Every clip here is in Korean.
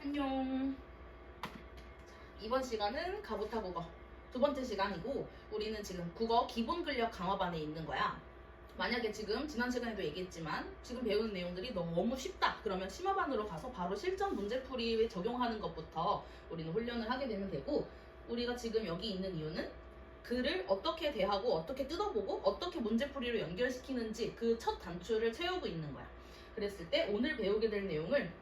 안녕. 이번 시간은 가부타 국어 두 번째 시간이고, 우리는 지금 국어 기본 근력 강화반에 있는 거야. 만약에 지금 지난 시간에도 얘기했지만 지금 배우는 내용들이 너무 쉽다 그러면 심화반으로 가서 바로 실전 문제풀이에 적용하는 것부터 우리는 훈련을 하게 되면 되고, 우리가 지금 여기 있는 이유는 글을 어떻게 대하고 어떻게 뜯어보고 어떻게 문제풀이로 연결시키는지 그 첫 단추를 채우고 있는 거야. 그랬을 때 오늘 배우게 될 내용을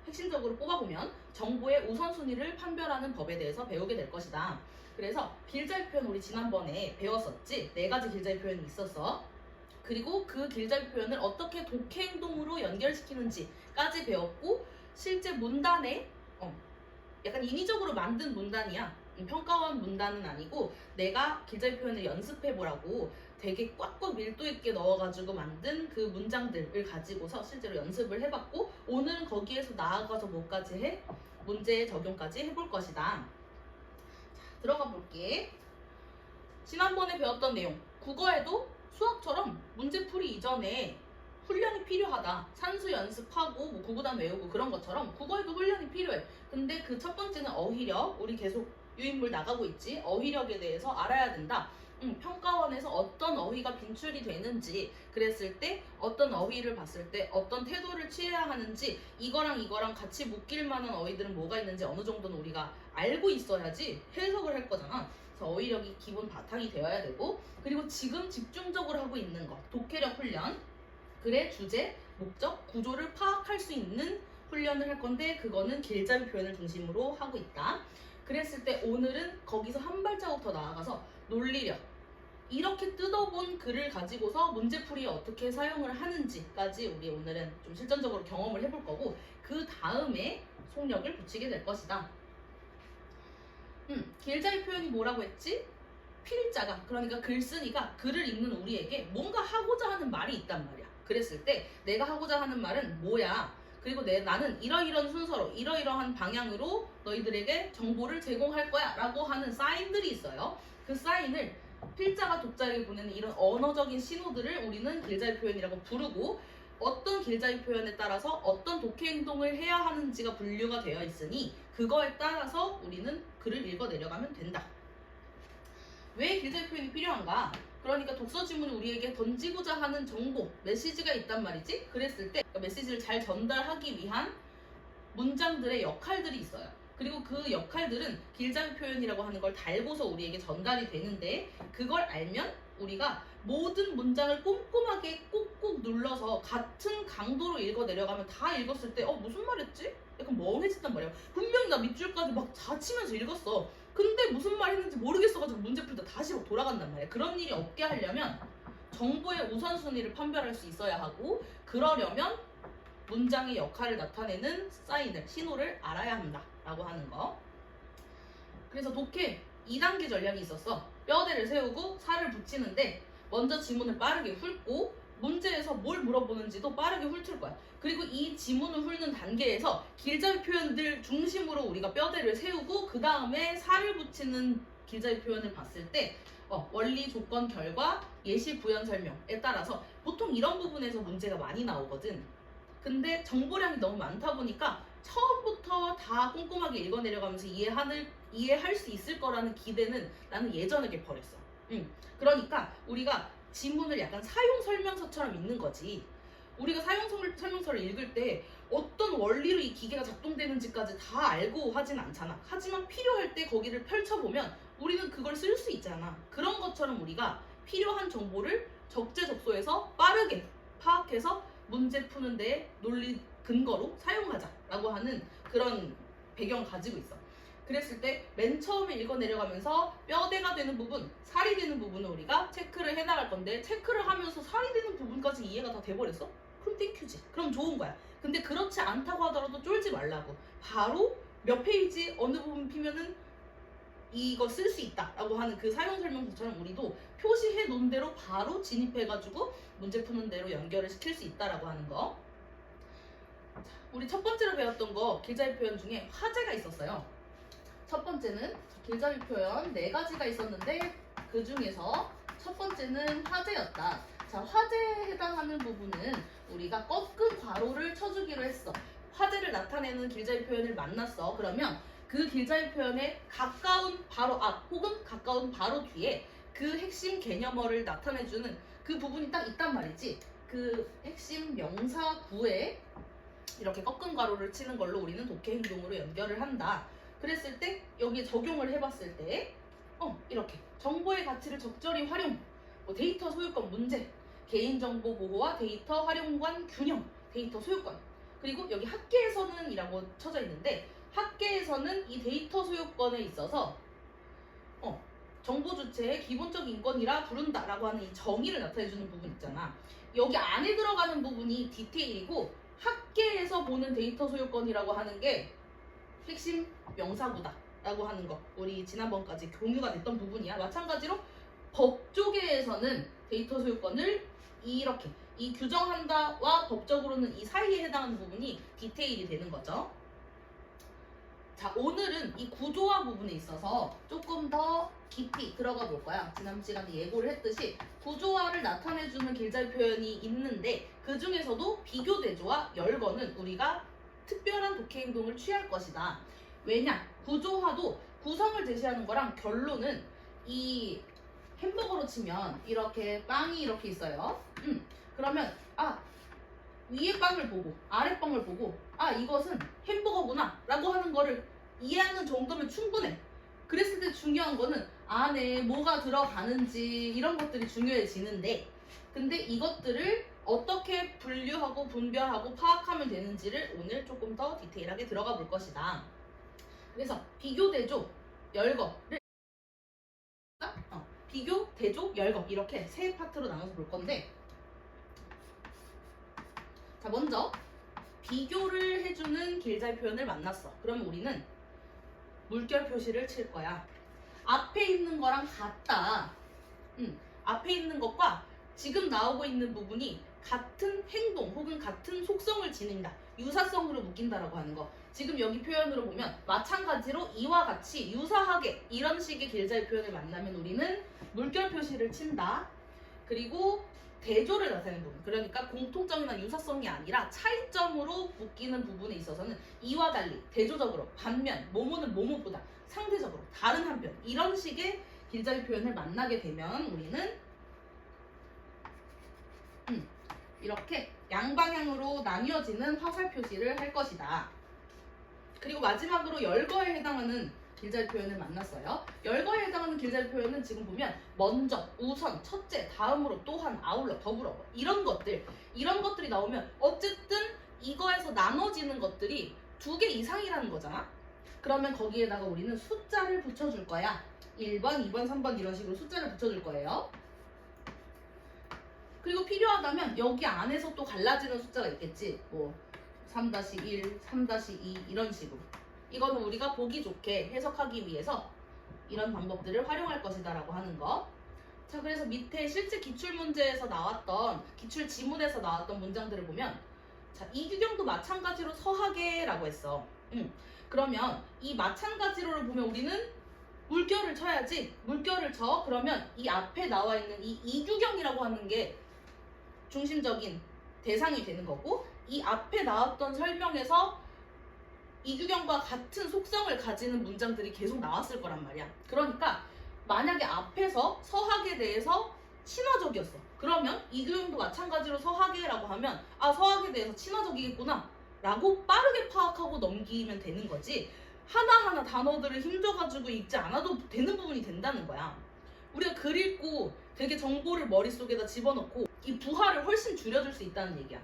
핵심적으로 뽑아보면 정보의 우선순위를 판별하는 법에 대해서 배우게 될 것이다. 그래서 길자유 표현 우리 지난번에 배웠었지? 4가지 길자유 표현이 있었어. 그리고 그 길자유 표현을 어떻게 독해행동으로 연결시키는지까지 배웠고, 실제 문단에 약간 인위적으로 만든 문단이야. 평가원 문단은 아니고 내가 길자유 표현을 연습해보라고 되게 꽉꽉 밀도 있게 넣어가지고 만든 그 문장들을 가지고서 실제로 연습을 해봤고, 오늘은 거기에서 나아가서 뭐까지 해? 문제의 적용까지 해볼 것이다. 자, 들어가 볼게. 지난번에 배웠던 내용, 국어에도 수학처럼 문제풀이 이전에 훈련이 필요하다. 산수 연습하고 뭐 구구단 외우고 그런 것처럼 국어에도 훈련이 필요해. 근데 그 첫 번째는 어휘력. 우리 계속 유인물 나가고 있지. 어휘력에 대해서 알아야 된다. 평가원에서 어떤 어휘가 빈출이 되는지, 그랬을 때 어떤 어휘를 봤을 때 어떤 태도를 취해야 하는지, 이거랑 같이 묶일 만한 어휘들은 뭐가 있는지 어느 정도는 우리가 알고 있어야지 해석을 할 거잖아. 그래서 어휘력이 기본 바탕이 되어야 되고, 그리고 지금 집중적으로 하고 있는 거 독해력 훈련, 글의 주제, 목적, 구조를 파악할 수 있는 훈련을 할 건데, 그거는 길자유 표현을 중심으로 하고 있다. 그랬을 때 오늘은 거기서 한 발자국 더 나아가서 논리력, 이렇게 뜯어본 글을 가지고서 문제풀이에 어떻게 사용을 하는지까지 우리 오늘은 좀 실전적으로 경험을 해볼 거고, 그 다음에 속력을 붙이게 될 것이다. 길자유 표현이 뭐라고 했지? 필자가, 그러니까 글쓴이가 글을 읽는 우리에게 뭔가 하고자 하는 말이 있단 말이야. 그랬을 때 내가 하고자 하는 말은 뭐야? 그리고 나는 이러이러한 순서로 이러이러한 방향으로 너희들에게 정보를 제공할 거야 라고 하는 사인들이 있어요. 그 사인을 필자가 독자에게 보내는 이런 언어적인 신호들을 우리는 길자유 표현이라고 부르고, 어떤 길자유 표현에 따라서 어떤 독해 행동을 해야 하는지가 분류가 되어 있으니 그거에 따라서 우리는 글을 읽어 내려가면 된다. 왜 길자유 표현이 필요한가? 그러니까 독서 지문이 우리에게 던지고자 하는 정보, 메시지가 있단 말이지? 그랬을 때 메시지를 잘 전달하기 위한 문장들의 역할들이 있어요. 그리고 그 역할들은 길자유 표현이라고 하는 걸 달고서 우리에게 전달이 되는데, 그걸 알면 우리가 모든 문장을 꼼꼼하게 꾹꾹 눌러서 같은 강도로 읽어 내려가면 다 읽었을 때 무슨 말했지? 약간 멍해진단 말이야. 분명히 나 밑줄까지 막 자치면서 읽었어. 근데 무슨 말 했는지 모르겠어가지고 문제 풀 때 다시 막 돌아간단 말이야. 그런 일이 없게 하려면 정보의 우선순위를 판별할 수 있어야 하고, 그러려면 문장의 역할을 나타내는 사인을, 신호를 알아야 한다라고 하는 거. 그래서 독해 2단계 전략이 있었어. 뼈대를 세우고 살을 붙이는데 먼저 지문을 빠르게 훑고 문제에서 뭘 물어보는지도 빠르게 훑을 거야. 그리고 이 지문을 훑는 단계에서 길자유 표현들 중심으로 우리가 뼈대를 세우고, 그 다음에 살을 붙이는 길자유 표현을 봤을 때 원리, 조건, 결과, 예시, 부연, 설명에 따라서 보통 이런 부분에서 문제가 많이 나오거든. 근데 정보량이 너무 많다 보니까 처음부터 다 꼼꼼하게 읽어 내려가면서 이해할 수 있을 거라는 기대는 나는 예전에 버렸어. 그러니까 우리가 지문을 약간 사용 설명서처럼 읽는 거지. 우리가 사용 설명서를 읽을 때 어떤 원리로 이 기계가 작동되는지까지 다 알고 하진 않잖아. 하지만 필요할 때 거기를 펼쳐보면 우리는 그걸 쓸 수 있잖아. 그런 것처럼 우리가 필요한 정보를 적재적소에서 빠르게 파악해서 문제 푸는 데 논리 근거로 사용하자라고 하는 그런 배경을 가지고 있어. 그랬을 때 맨 처음에 읽어 내려가면서 뼈대가 되는 부분, 살이 되는 부분을 우리가 체크를 해나갈 건데, 체크를 하면서 살이 되는 부분까지 이해가 다 돼버렸어? 그럼 땡큐지. 그럼 좋은 거야. 근데 그렇지 않다고 하더라도 쫄지 말라고. 바로 몇 페이지 어느 부분 피면은 이거 쓸 수 있다라고 하는 그 사용 설명서처럼 우리도 표시해 놓은 대로 바로 진입해가지고 문제 푸는 대로 연결을 시킬 수 있다라고 하는 거. 자, 우리 첫 번째로 배웠던 거 길자유 표현 중에 화제가 있었어요. 첫 번째는 길자유 표현 4가지가 있었는데 그 중에서 첫 번째는 화제였다. 자, 화제에 해당하는 부분은 우리가 꺾은 괄호를 쳐주기로 했어. 화제를 나타내는 길자리 표현을 만났어. 그러면 그 길자리 표현에 가까운 바로 앞 혹은 가까운 바로 뒤에 그 핵심 개념어를 나타내주는 그 부분이 딱 있단 말이지. 그 핵심 명사구에 이렇게 꺾은 가로를 치는 걸로 우리는 독해 행동으로 연결을 한다. 그랬을 때 여기에 적용을 해봤을 때 이렇게 정보의 가치를 적절히 활용, 뭐 데이터 소유권 문제, 개인정보 보호와 데이터 활용관 균형, 데이터 소유권, 그리고 여기 학계에서는 이라고 쳐져 있는데 학계에서는 이 데이터 소유권에 있어서 정보 주체의 기본적 인권이라 부른다라고 하는 이 정의를 나타내주는 부분 있잖아. 여기 안에 들어가는 부분이 디테일이고 학계에서 보는 데이터 소유권이라고 하는 게 핵심 명사구다 라고 하는 거, 우리 지난번까지 공유가 됐던 부분이야. 마찬가지로 법조계에서는 데이터 소유권을 이렇게 이 규정한다와 법적으로는 이 사이에 해당하는 부분이 디테일이 되는 거죠. 자, 오늘은 이 구조화 부분에 있어서 조금 더 깊이 들어가 볼 거야. 지난 시간에 예고를 했듯이 구조화를 나타내주는 길자리 표현이 있는데 그 중에서도 비교대조와 열거는 우리가 특별한 독해 행동을 취할 것이다. 왜냐? 구조화도 구성을 제시하는 거랑 결론은 이 햄버거로 치면 이렇게 빵이 이렇게 있어요. 그러면 위에 빵을 보고 아래 빵을 보고 이것은 햄버거구나 라고 하는 거를 이해하는 정도면 충분해. 그랬을 때 중요한 거는 안에 뭐가 들어가는지 이런 것들이 중요해지는데, 근데 이것들을 어떻게 분류하고 분별하고 파악하면 되는지를 오늘 조금 더 디테일하게 들어가 볼 것이다. 그래서 비교, 대조, 열거를 비교, 대조, 열거 이렇게 세 파트로 나눠서 볼 건데, 자, 먼저 비교를 해주는 길자리 표현을 만났어. 그러면 우리는 물결 표시를 칠 거야. 앞에 있는 거랑 같다. 앞에 있는 것과 지금 나오고 있는 부분이 같은 행동 혹은 같은 속성을 지닌다. 유사성으로 묶인다라고 하는 거. 지금 여기 표현으로 보면 마찬가지로 이와 같이 유사하게 이런 식의 길자리 표현을 만나면 우리는 물결 표시를 친다. 그리고 대조를 나타내는 부분, 그러니까 공통점이나 유사성이 아니라 차이점으로 묶이는 부분에 있어서는 이와 달리 대조적으로 반면 뭐뭐는 뭐뭐보다 상대적으로 다른 한 편, 이런 식의 길자리 표현을 만나게 되면 우리는 이렇게 양방향으로 나뉘어지는 화살 표시를 할 것이다. 그리고 마지막으로 열거에 해당하는 길자리 표현을 만났어요. 열거에 해당하는 길자리 표현은 지금 보면 먼저, 우선, 첫째, 다음으로, 또한, 아울러, 더불어 이런 것들이 나오면 어쨌든 이거에서 나눠지는 것들이 2개 이상이라는 거잖아. 그러면 거기에다가 우리는 숫자를 붙여줄 거야. 1번, 2번, 3번 이런 식으로 숫자를 붙여줄 거예요. 그리고 필요하다면 여기 안에서 또 갈라지는 숫자가 있겠지. 뭐 3-1, 3-2 이런 식으로. 이거는 우리가 보기 좋게 해석하기 위해서 이런 방법들을 활용할 것이다 라고 하는 거. 자, 그래서 밑에 실제 기출문제에서 나왔던, 기출 지문에서 나왔던 문장들을 보면, 자, 이규경도 마찬가지로 서하게 라고 했어. 그러면 이 마찬가지로를 보면 우리는 물결을 쳐야지. 물결을 쳐. 그러면 이 앞에 나와 있는 이 이규경이라고 하는 게 중심적인 대상이 되는 거고, 이 앞에 나왔던 설명에서 이규경과 같은 속성을 가지는 문장들이 계속 나왔을 거란 말이야. 그러니까 만약에 앞에서 서학에 대해서 친화적이었어. 그러면 이규경도 마찬가지로 서학이라고 하면 서학에 대해서 친화적이겠구나 라고 빠르게 파악하고 넘기면 되는 거지, 하나하나 단어들을 힘줘가지고 읽지 않아도 되는 부분이 된다는 거야. 우리가 글 읽고 되게 정보를 머릿속에다 집어넣고 이 부하를 훨씬 줄여줄 수 있다는 얘기야.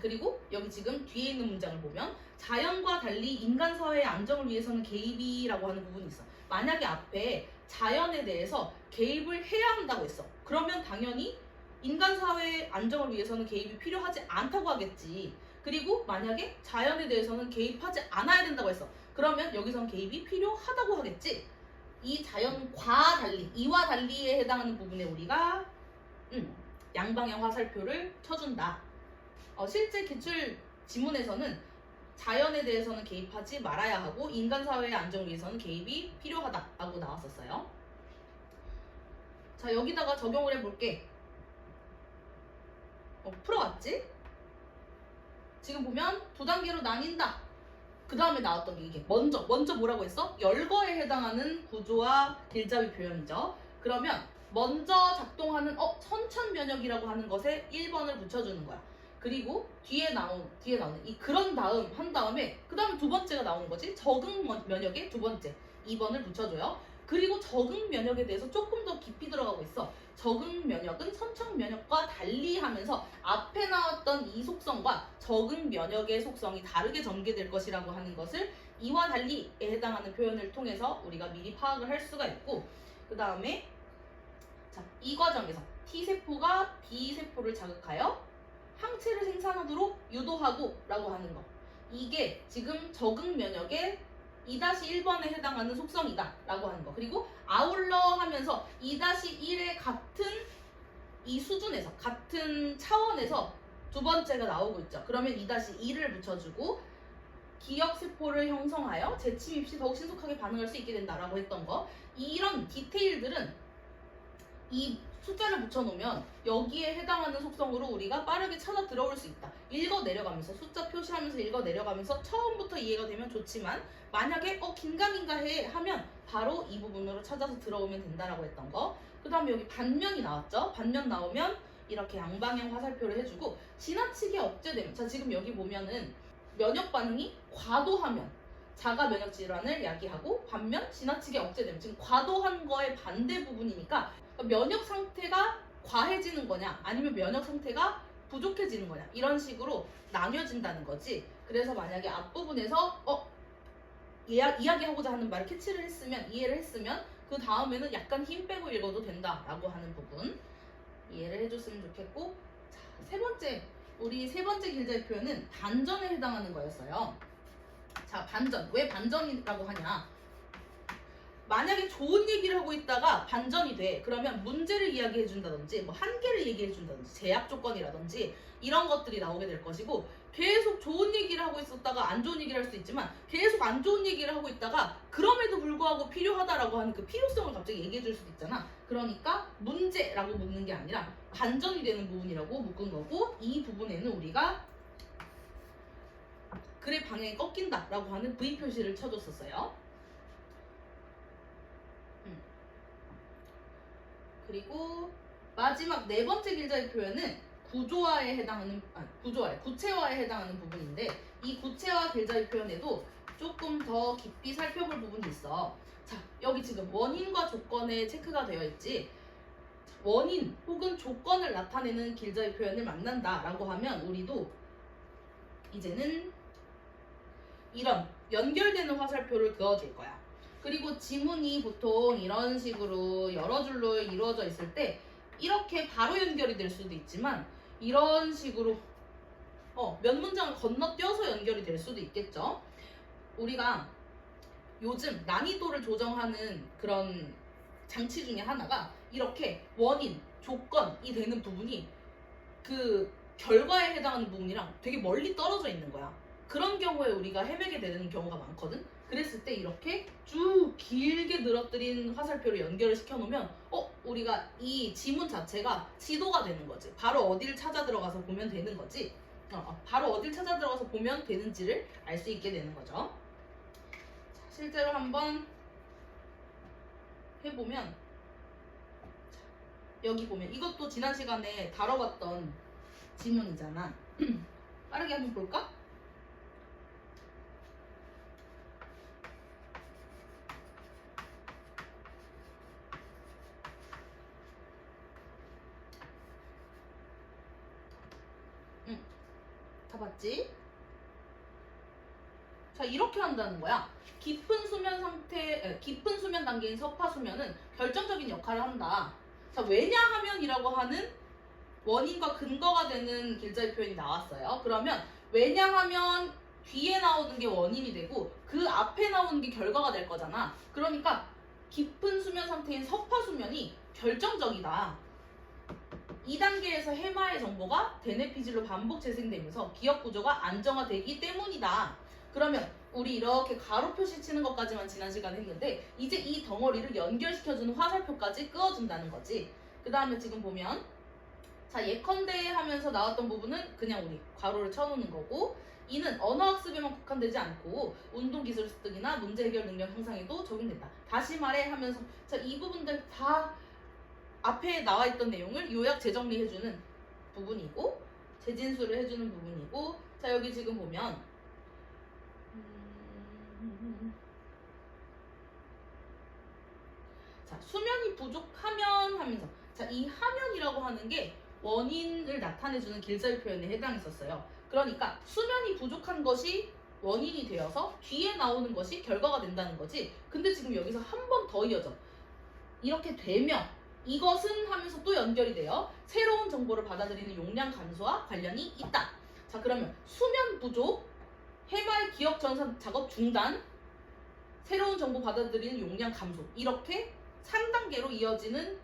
그리고 여기 지금 뒤에 있는 문장을 보면 자연과 달리 인간 사회의 안정을 위해서는 개입이라고 하는 부분이 있어. 만약에 앞에 자연에 대해서 개입을 해야 한다고 했어. 그러면 당연히 인간 사회의 안정을 위해서는 개입이 필요하지 않다고 하겠지. 그리고 만약에 자연에 대해서는 개입하지 않아야 된다고 했어. 그러면 여기선 개입이 필요하다고 하겠지. 이 자연과 달리, 이와 달리에 해당하는 부분에 우리가 양방향 화살표를 쳐준다. 실제 기출 지문에서는 자연에 대해서는 개입하지 말아야 하고 인간 사회의 안정을 위해서는 개입이 필요하다라고 나왔었어요. 자, 여기다가 적용을 해볼게. 풀어왔지? 지금 보면 두 단계로 나뉜다. 그 다음에 나왔던 게 이게 먼저 뭐라고 했어? 열거에 해당하는 구조와 길잡이 표현이죠. 그러면 먼저 작동하는 선천면역이라고 하는 것에 1번을 붙여주는 거야. 그리고 뒤에 나오는 이 그런 다음 한 다음에 그 다음에 두 번째가 나오는 거지. 적응 면역의 두 번째 2번을 붙여줘요. 그리고 적응 면역에 대해서 조금 더 깊이 들어가고 있어. 적응 면역은 선천 면역과 달리 하면서 앞에 나왔던 이 속성과 적응 면역의 속성이 다르게 전개될 것이라고 하는 것을 이와 달리에 해당하는 표현을 통해서 우리가 미리 파악을 할 수가 있고, 그 다음에 이 과정에서 T세포가 B세포를 자극하여 항체를 생산하도록 유도하고 라고 하는 거, 이게 지금 적응 면역의 2-1번에 해당하는 속성이다 라고 하는 거. 그리고 아울러 하면서 2-1의 같은 이 수준에서 같은 차원에서 두 번째가 나오고 있죠. 그러면 2-2를 붙여주고 기억세포를 형성하여 재침 입시 더욱 신속하게 반응할 수 있게 된다라고 했던 거. 이런 디테일들은 이 숫자를 붙여놓으면 여기에 해당하는 속성으로 우리가 빠르게 찾아 들어올 수 있다. 읽어 내려가면서 숫자 표시하면서 읽어 내려가면서 처음부터 이해가 되면 좋지만 만약에 긴가민가 해 하면 바로 이 부분으로 찾아서 들어오면 된다라고 했던 거. 그 다음에 여기 반면이 나왔죠. 반면 나오면 이렇게 양방향 화살표를 해주고 지나치게 억제되면, 자 지금 여기 보면은 면역 반응이 과도하면 자가 면역 질환을 야기하고 반면 지나치게 억제되면, 지금 과도한 거의 반대 부분이니까 면역 상태가 과해지는 거냐 아니면 면역 상태가 부족해지는 거냐 이런 식으로 나뉘어진다는 거지. 그래서 만약에 앞부분에서 이야기하고자 하는 말을 캐치를 했으면, 이해를 했으면 그 다음에는 약간 힘 빼고 읽어도 된다라고 하는 부분 이해를 해줬으면 좋겠고, 자, 우리 세 번째 길잡이 표현은 반전에 해당하는 거였어요. 자, 반전. 왜 반전이라고 하냐? 만약에 좋은 얘기를 하고 있다가 반전이 돼. 그러면 문제를 이야기해 준다든지 뭐 한계를 얘기해 준다든지 제약 조건이라든지 이런 것들이 나오게 될 것이고, 계속 좋은 얘기를 하고 있었다가 안 좋은 얘기를 할 수도 있지만 계속 안 좋은 얘기를 하고 있다가 그럼에도 불구하고 필요하다라고 하는 그 필요성을 갑자기 얘기해 줄 수도 있잖아. 그러니까 문제라고 묻는 게 아니라 반전이 되는 부분이라고 묶은 거고, 이 부분에는 우리가 글의 방향이 꺾인다 라고 하는 V 표시를 쳐줬었어요. 그리고 마지막 네 번째 길잡이 표현은 구체화에 해당하는 부분인데, 이 구체화 길잡이 표현에도 조금 더 깊이 살펴볼 부분이 있어. 자, 여기 지금 원인과 조건에 체크가 되어 있지. 원인 혹은 조건을 나타내는 길잡이 표현을 만난다 라고 하면 우리도 이제는 이런 연결되는 화살표를 그어줄 거야. 그리고 지문이 보통 이런 식으로 여러 줄로 이루어져 있을 때 이렇게 바로 연결이 될 수도 있지만 이런 식으로 몇 문장을 건너뛰어서 연결이 될 수도 있겠죠. 우리가 요즘 난이도를 조정하는 그런 장치 중에 하나가 이렇게 원인, 조건이 되는 부분이 그 결과에 해당하는 부분이랑 되게 멀리 떨어져 있는 거야. 그런 경우에 우리가 헤매게 되는 경우가 많거든. 그랬을 때 이렇게 쭉 길게 늘어뜨린 화살표를 연결을 시켜놓으면 우리가 이 지문 자체가 지도가 되는 거지. 바로 어디를 찾아 들어가서 보면 되는 거지. 바로 어디를 찾아 들어가서 보면 되는지를 알 수 있게 되는 거죠. 자, 실제로 한번 해보면, 자, 여기 보면 이것도 지난 시간에 다뤄봤던 지문이잖아. 빠르게 한번 볼까? 다 봤지? 자, 이렇게 한다는 거야. 깊은 수면 단계인 서파수면은 결정적인 역할을 한다. 자, 왜냐하면이라고 하는 원인과 근거가 되는 길잡이 표현이 나왔어요. 그러면 왜냐하면 뒤에 나오는 게 원인이 되고 그 앞에 나오는 게 결과가 될 거잖아. 그러니까 깊은 수면 상태인 서파수면이 결정적이다. 2단계에서 해마의 정보가 대뇌피질로 반복 재생되면서 기억 구조가 안정화되기 때문이다. 그러면 우리 이렇게 가로 표시 치는 것까지만 지난 시간에 했는데 이제 이 덩어리를 연결시켜주는 화살표까지 그어준다는 거지. 그 다음에 지금 보면 자, 예컨대 하면서 나왔던 부분은 그냥 우리 괄호를 쳐놓는 거고, 이는 언어학습에만 국한되지 않고 운동기술 습득이나 문제 해결 능력 향상에도 적용된다. 다시 말해 하면서 자, 이 부분들 다 앞에 나와 있던 내용을 요약 재정리해주는 부분이고, 재진수를 해주는 부분이고, 자, 여기 지금 보면 자, 수면이 부족하면 하면서, 자, 이 하면이라고 하는 게 원인을 나타내주는 길자유 표현에 해당했었어요. 그러니까 수면이 부족한 것이 원인이 되어서 뒤에 나오는 것이 결과가 된다는 거지. 근데 지금 여기서 한 번 더 이어져. 이렇게 되면 이것은 하면서 또 연결이 돼요. 새로운 정보를 받아들이는 용량 감소와 관련이 있다. 자, 그러면 수면 부족, 해마의 기억 전산 작업 중단, 새로운 정보 받아들이는 용량 감소, 이렇게 3단계로 이어지는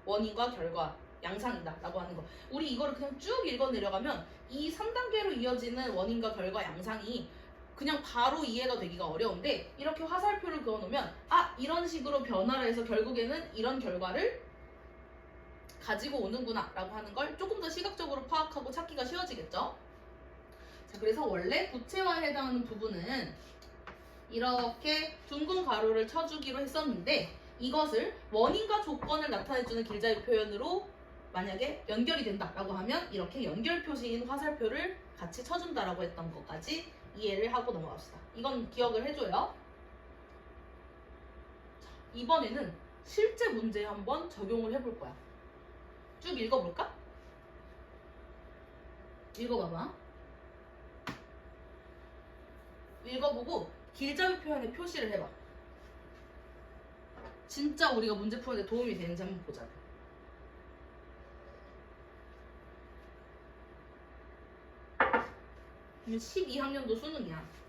원인과 결과 양상이다 라고 하는 거. 우리 이거를 그냥 쭉 읽어 내려가면 이 3단계로 이어지는 원인과 결과 양상이 그냥 바로 이해가 되기가 어려운데, 이렇게 화살표를 그어 놓으면 아, 이런 식으로 변화를 해서 결국에는 이런 결과를 가지고 오는구나 라고 하는 걸 조금 더 시각적으로 파악하고 찾기가 쉬워지겠죠. 자, 그래서 원래 구체화에 해당하는 부분은 이렇게 둥근 가로를 쳐주기로 했었는데, 이것을 원인과 조건을 나타내주는 길자유 표현으로 만약에 연결이 된다라고 하면 이렇게 연결 표시인 화살표를 같이 쳐준다라고 했던 것까지 이해를 하고 넘어갑시다. 이건 기억을 해줘요. 자, 이번에는 실제 문제에 한번 적용을 해볼 거야. 쭉 읽어볼까? 읽어봐봐. 읽어보고 길자유 표현에 표시를 해봐. 진짜 우리가 문제 푸는데 도움이 되는지 한번 보자. 이건 12학년도 수능이야.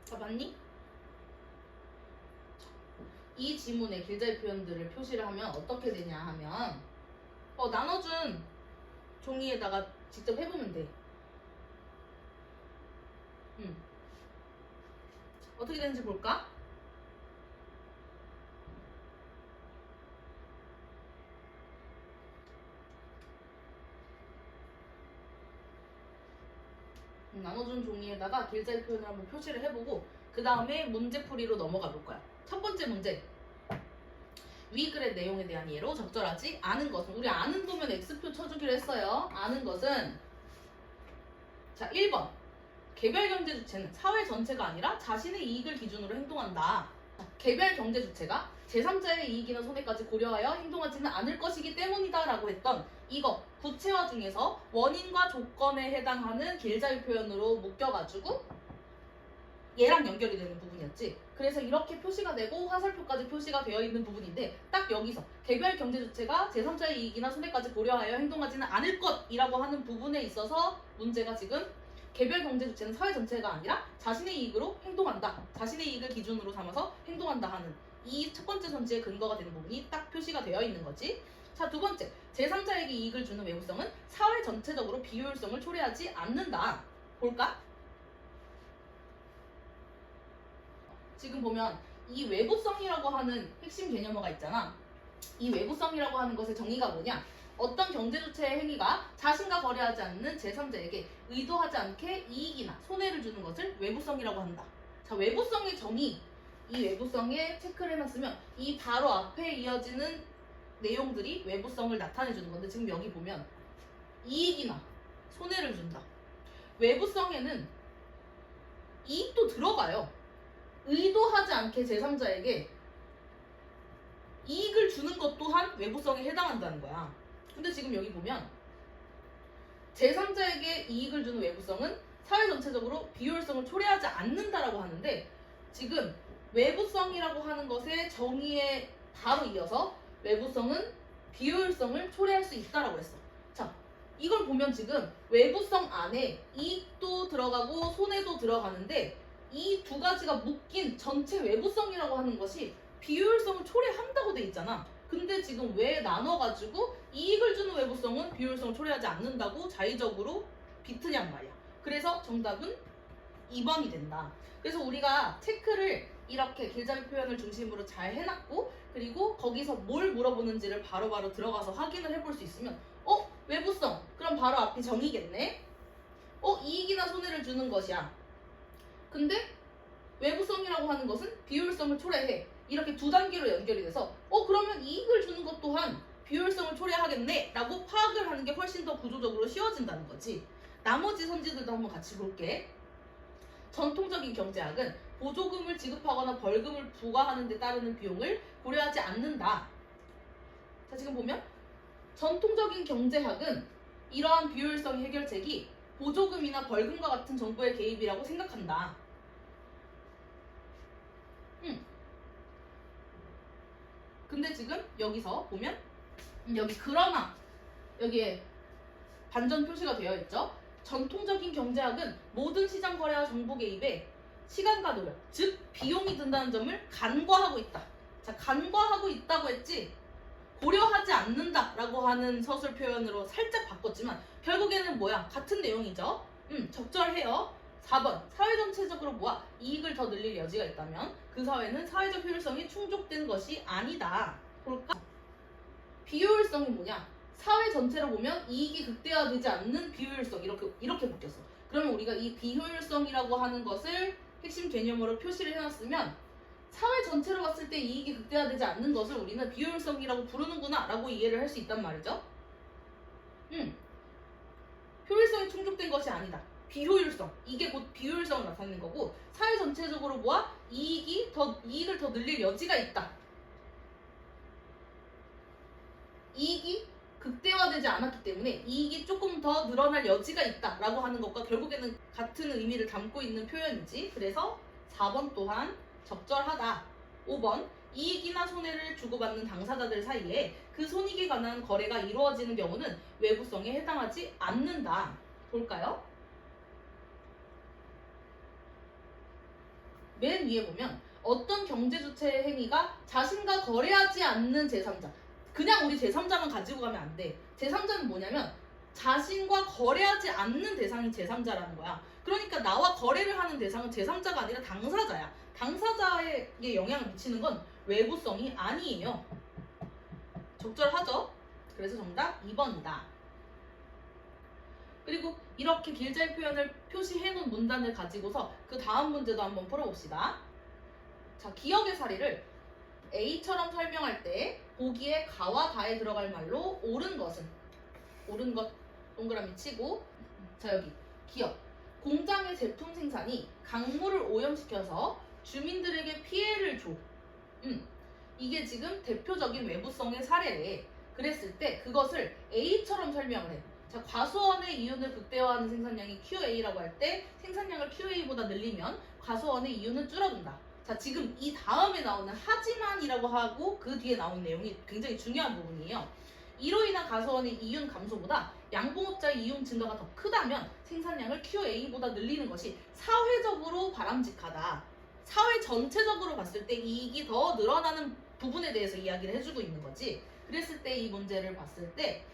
자, 맞니? 이 지문의 길자유 표현들을 표시를 하면 어떻게 되냐 하면 나눠준 종이에다가 직접 해보면 돼. 어떻게 되는지 볼까? 나눠준 종이에다가 길자유 표현을 한번 표시를 해보고 그 다음에 문제풀이로 넘어가 볼 거야. 첫 번째 문제. 위 글의 내용에 대한 이해로 적절하지 않은 것은, 우리 아는 도면 X표 쳐주기로 했어요. 아는 것은, 자, 1번 개별 경제 주체는 사회 전체가 아니라 자신의 이익을 기준으로 행동한다. 개별 경제 주체가 제3자의 이익이나 손해까지 고려하여 행동하지는 않을 것이기 때문이다 라고 했던 이거 구체화 중에서 원인과 조건에 해당하는 길자유 표현으로 묶여가지고 얘랑 연결이 되는 부분이었지. 그래서 이렇게 표시가 되고 화살표까지 표시가 되어 있는 부분인데, 딱 여기서 개별 경제 주체가 제3자의 이익이나 손해까지 고려하여 행동하지는 않을 것이라고 하는 부분에 있어서 문제가 지금 개별 경제 주체는 사회 전체가 아니라 자신의 이익으로 행동한다, 자신의 이익을 기준으로 삼아서 행동한다 하는 이 첫 번째 선지의 근거가 되는 부분이 딱 표시가 되어 있는 거지. 자, 두 번째, 제3자에게 이익을 주는 외부성은 사회 전체적으로 비효율성을 초래하지 않는다. 볼까? 지금 보면 이 외부성이라고 하는 핵심 개념어가 있잖아. 이 외부성이라고 하는 것의 정의가 뭐냐? 어떤 경제 주체의 행위가 자신과 거래하지 않는 제3자에게 의도하지 않게 이익이나 손해를 주는 것을 외부성이라고 한다. 자, 외부성의 정의, 이 외부성에 체크를 해놨으면 이 바로 앞에 이어지는 내용들이 외부성을 나타내주는 건데, 지금 여기 보면 이익이나 손해를 준다. 외부성에는 이익도 들어가요. 의도하지 않게 제3자에게 이익을 주는 것 또한 외부성에 해당한다는 거야. 근데 지금 여기 보면 제3자에게 이익을 주는 외부성은 사회 전체적으로 비효율성을 초래하지 않는다라고 하는데, 지금 외부성이라고 하는 것의 정의에 바로 이어서 외부성은 비효율성을 초래할 수 있다라고 했어. 자, 이걸 보면 지금 외부성 안에 이익도 들어가고 손해도 들어가는데 이 두 가지가 묶인 전체 외부성이라고 하는 것이 비효율성을 초래한다고 돼 있잖아. 근데 지금 왜 나눠가지고 이익을 주는 외부성은 비효율성을 초래하지 않는다고 자의적으로 비트냔 말이야. 그래서 정답은 2번이 된다. 그래서 우리가 체크를 이렇게 길잡이 표현을 중심으로 잘 해놨고, 그리고 거기서 뭘 물어보는지를 바로바로 들어가서 확인을 해볼 수 있으면 외부성, 그럼 바로 앞이 정의겠네. 이익이나 손해를 주는 것이야. 근데 외부성이라고 하는 것은 비효율성을 초래해. 이렇게 두 단계로 연결이 돼서 그러면 이익을 주는 것 또한 비효율성을 초래하겠네 라고 파악을 하는 게 훨씬 더 구조적으로 쉬워진다는 거지. 나머지 선지들도 한번 같이 볼게. 전통적인 경제학은 보조금을 지급하거나 벌금을 부과하는 데 따르는 비용을 고려하지 않는다. 자, 지금 보면 전통적인 경제학은 이러한 비효율성 해결책이 보조금이나 벌금과 같은 정부의 개입이라고 생각한다. 근데 지금 여기서 보면 여기 그러나 여기에 반전 표시가 되어 있죠. 전통적인 경제학은 모든 시장 거래와 정부 개입에 시간과 노력, 즉 비용이 든다는 점을 간과하고 있다. 자, 간과하고 있다고 했지 고려하지 않는다라고 하는 서술 표현으로 살짝 바꿨지만 결국에는 뭐야? 같은 내용이죠. 적절해요. 4번, 사회 전체적으로 모아 이익을 더 늘릴 여지가 있다면 그 사회는 사회적 효율성이 충족된 것이 아니다. 볼까? 비효율성이 뭐냐? 사회 전체로 보면 이익이 극대화되지 않는 비효율성, 이렇게 바뀌었어. 그러면 우리가 이 비효율성이라고 하는 것을 핵심 개념으로 표시를 해놨으면 사회 전체로 봤을 때 이익이 극대화되지 않는 것을 우리는 비효율성이라고 부르는구나 라고 이해를 할 수 있단 말이죠. 효율성이 충족된 것이 아니다. 비효율성, 이게 곧 비효율성을 나타내는 거고, 사회 전체적으로 모아 이익을 더 늘릴 여지가 있다. 이익이 극대화되지 않았기 때문에 이익이 조금 더 늘어날 여지가 있다 라고 하는 것과 결국에는 같은 의미를 담고 있는 표현이지. 그래서 4번 또한 적절하다. 5번, 이익이나 손해를 주고받는 당사자들 사이에 그 손익에 관한 거래가 이루어지는 경우는 외부성에 해당하지 않는다. 볼까요? 맨 위에 보면 어떤 경제 주체의 행위가 자신과 거래하지 않는 제3자, 그냥 우리 제3자만 가지고 가면 안 돼. 제3자는 뭐냐면 자신과 거래하지 않는 대상이 제3자라는 거야. 그러니까 나와 거래를 하는 대상은 제3자가 아니라 당사자야. 당사자에게 영향을 미치는 건 외부성이 아니에요. 적절하죠? 그래서 정답 2번이다. 그리고 이렇게 길자의 표현을 표시해놓은 문단을 가지고서 그 다음 문제도 한번 풀어봅시다. 자, 기억의 사리를 A처럼 설명할 때 보기에 가와 다에 들어갈 말로 옳은 것은, 옳은 것 동그라미 치고, 자 여기 기억, 공장의 제품 생산이 강물을 오염시켜서 주민들에게 피해를 줘. 이게 지금 대표적인 외부성의 사례래. 그랬을 때 그것을 A처럼 설명을 해. 자, 과수원의 이윤을 극대화하는 생산량이 QA라고 할 때 생산량을 QA보다 늘리면 과수원의 이윤은 줄어든다. 자, 지금 이 다음에 나오는 하지만이라고 하고 그 뒤에 나오는 내용이 굉장히 중요한 부분이에요. 이로 인한 과수원의 이윤 감소보다 양봉업자의 이윤 증가가 더 크다면 생산량을 QA보다 늘리는 것이 사회적으로 바람직하다. 사회 전체적으로 봤을 때 이익이 더 늘어나는 부분에 대해서 이야기를 해주고 있는 거지. 그랬을 때 이 문제를 봤을 때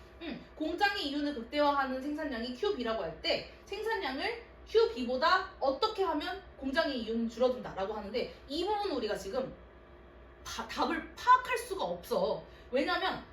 공장의 이윤을 극대화하는 생산량이 QB라고 할 때 생산량을 QB보다 어떻게 하면 공장의 이윤은 줄어든다 라고 하는데 이 부분은 우리가 지금 답을 파악할 수가 없어. 왜냐면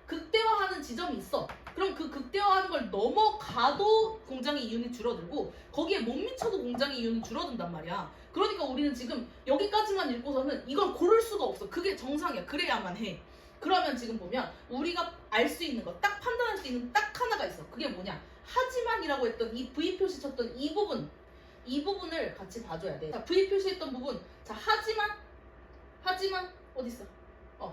극대화하는 지점이 있어. 그럼 그 극대화하는 걸 넘어가도 공장의 이윤이 줄어들고 거기에 못 미쳐도 공장의 이윤은 줄어든단 말이야. 그러니까 우리는 지금 여기까지만 읽고서는 이걸 고를 수가 없어. 그게 정상이야. 그래야만 해. 그러면 지금 보면 우리가 알 수 있는 거, 딱 판단할 수 있는 딱 하나가 있어. 그게 뭐냐? 하지만이라고 했던 이 V 표시 쳤던 이 부분을 같이 봐줘야 돼. 자, V 표시했던 부분. 자, 하지만 어디 있어?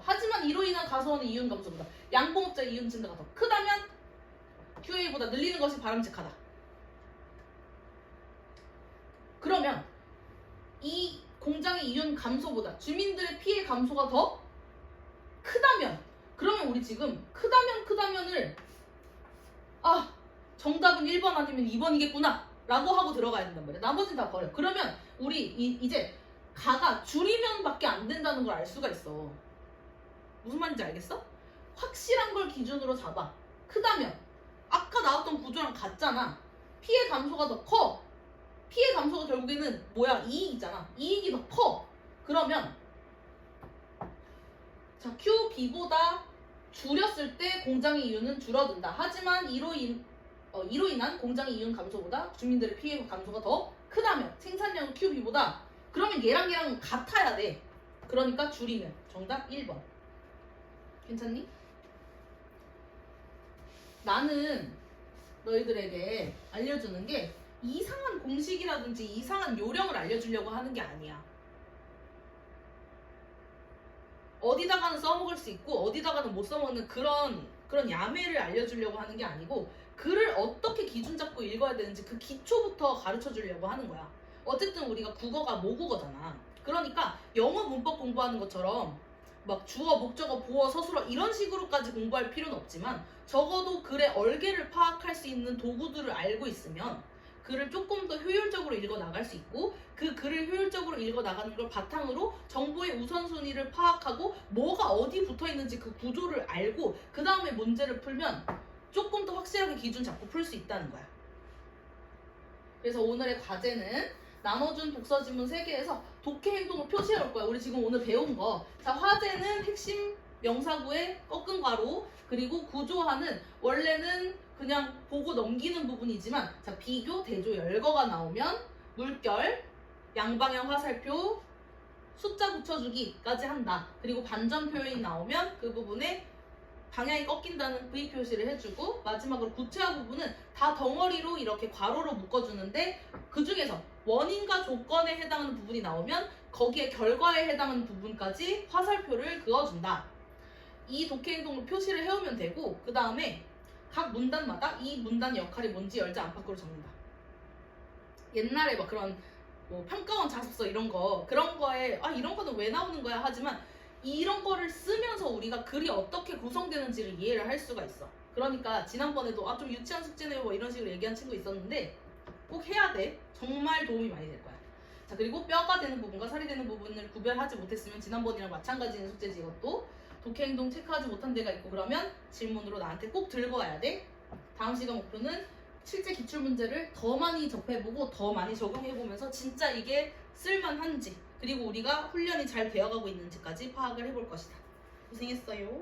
하지만 이로 인한 과수원의 이윤 감소보다 양봉업자의 이윤 증가가 더 크다면 QA보다 늘리는 것이 바람직하다. 그러면 이 공장의 이윤 감소보다 주민들의 피해 감소가 더 크다면, 그러면 우리 지금 크다면을 정답은 1번 아니면 2번이겠구나 라고 하고 들어가야 된단 말이야. 나머지는 다 버려. 그러면 우리 이제 가가 줄이면밖에 안 된다는 걸 알 수가 있어. 무슨 말인지 알겠어? 확실한 걸 기준으로 잡아. 크다면 아까 나왔던 구조랑 같잖아. 피해 감소가 더 커. 피해 감소가 결국에는 뭐야? 이익이잖아. 이익이 더 커. 그러면 자, QB보다 줄였을 때 공장의 이윤은 줄어든다. 하지만 이로 인한 공장의 이윤 감소보다 주민들의 피해 감소가 더 크다면 생산량은 QB보다 그러면 얘랑 같아야 돼. 그러니까 줄이면 정답 1번. 괜찮니? 나는 너희들에게 알려주는 게 이상한 공식이라든지 이상한 요령을 알려주려고 하는 게 아니야. 어디다가는 써먹을 수 있고 어디다가는 못 써먹는 그런 야매를 알려주려고 하는 게 아니고 글을 어떻게 기준 잡고 읽어야 되는지 그 기초부터 가르쳐 주려고 하는 거야. 어쨌든 우리가 국어가 모국어잖아. 그러니까 영어 문법 공부하는 것처럼 막 주어, 목적어, 보어, 서술어 이런 식으로까지 공부할 필요는 없지만 적어도 글의 얼개를 파악할 수 있는 도구들을 알고 있으면 글을 조금 더 효율적으로 읽어 나갈 수 있고 그 글을 효율적으로 읽어 나가는 걸 바탕으로 정보의 우선순위를 파악하고 뭐가 어디 붙어 있는지 그 구조를 알고 그 다음에 문제를 풀면 조금 더 확실하게 기준 잡고 풀 수 있다는 거야. 그래서 오늘의 과제는 나눠준 독서 지문 3개에서 독해 행동을 표시해 올 거야. 우리 지금 오늘 배운 거. 자, 화제는 핵심 명사구의 꺾은 괄호, 그리고 구조화는 원래는 그냥 보고 넘기는 부분이지만 자, 비교, 대조, 열거가 나오면 물결, 양방향 화살표, 숫자 붙여주기까지 한다. 그리고 반전 표현이 나오면 그 부분에 방향이 꺾인다는 V 표시를 해주고 마지막으로 구체화 부분은 다 덩어리로 이렇게 괄호로 묶어주는데 그 중에서 원인과 조건에 해당하는 부분이 나오면 거기에 결과에 해당하는 부분까지 화살표를 그어준다. 이 독해 행동을 표시를 해오면 되고 그 다음에 각 문단마다 이 문단의 역할이 뭔지 열자 안팎으로 적는다. 옛날에 막 그런 뭐 평가원 자습서 이런 거 그런 거에 이런 거는 왜 나오는 거야 하지만 이런 거를 쓰면서 우리가 글이 어떻게 구성되는지를 이해를 할 수가 있어. 그러니까 지난번에도 좀 유치한 숙제네요 뭐 이런 식으로 얘기한 친구 있었는데 꼭 해야 돼. 정말 도움이 많이 될 거야. 자, 그리고 뼈가 되는 부분과 살이 되는 부분을 구별하지 못했으면 지난번이랑 마찬가지인 숙제지. 이것도 독해 행동 체크하지 못한 데가 있고 그러면 질문으로 나한테 꼭 들고 와야 돼. 다음 시간 목표는 실제 기출문제를 더 많이 접해보고 더 많이 적용해보면서 진짜 이게 쓸만한지 그리고 우리가 훈련이 잘 되어가고 있는지까지 파악을 해볼 것이다. 고생했어요.